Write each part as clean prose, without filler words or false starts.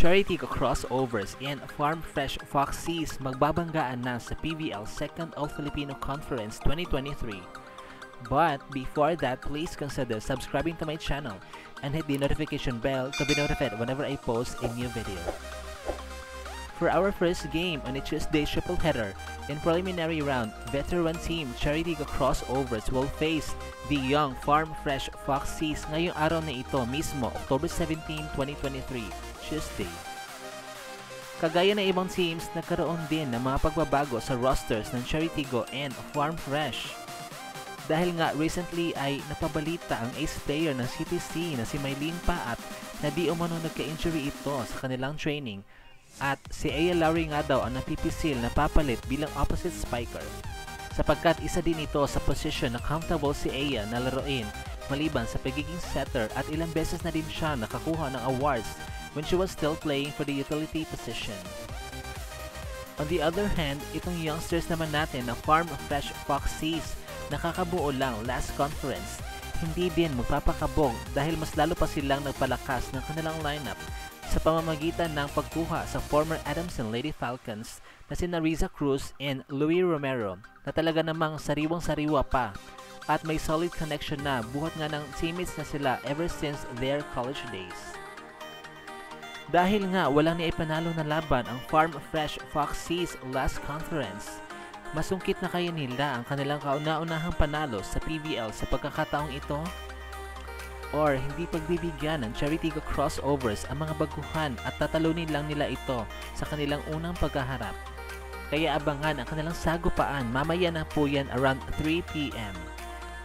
Cherry-Tigo crossovers and Farm Fresh Foxes magbabanggaan na sa PVL 2nd All-Filipino Conference 2023. But before that, please consider subscribing to my channel and hit the notification bell to be notified whenever I post a new video. For our first game on a Tuesday triple header, in preliminary round, veteran team Cherry-Tigo crossovers will face the young Farm Fresh Foxes ngayong araw na ito mismo, October 17, 2023, Tuesday. Kagaya ng ibang teams, nagkaroon din ng mga pagbabago sa rosters ng Cherry-Tigo and Farm Fresh. Dahil nga recently ay napabalita ang ace player ng CTC na si Mylene Paat na di umano nagka-injury ito sa kanilang training at si Aya Lowry nga daw ang napipisil na papalit bilang opposite spiker sapagkat isa din ito sa position na comfortable si Aya na laruin maliban sa pagiging setter at ilang beses na din siya nakakuha ng awards when she was still playing for the utility position. On the other hand, itong youngsters naman natin na Farm Fresh Foxes nakakabuo lang last conference, hindi din magpapakabog dahil mas lalo pa silang nagpalakas ng kanilang lineup sa pamamagitan ng pagkuha sa former Adamson Lady Falcons na sina Riza Cruz and Louie Romero na talaga namang sariwang-sariwa pa at may solid connection na buhat nga ng teammates na sila ever since their college days. Dahil nga walang naipanalo na laban ang Farm Fresh Foxes last conference, masungkit na kaya nila ang kanilang kauna-unahang panalo sa PVL sa pagkakataong ito? Or hindi pagbibigyan ng Cherry-Tigo crossovers ang mga baguhan at tatalunin lang nila ito sa kanilang unang pagkaharap? Kaya abangan ang kanilang sagupaan mamaya na po yan around 3 PM.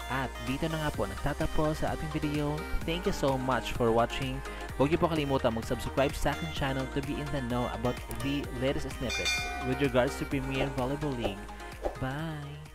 At dito na nga po nagtatapos sa ating video. Thank you so much for watching. Huwag niyo po kalimutan mag-subscribe sa aking channel to be in the know about the latest snippets with regards to Premier Volleyball League. Bye!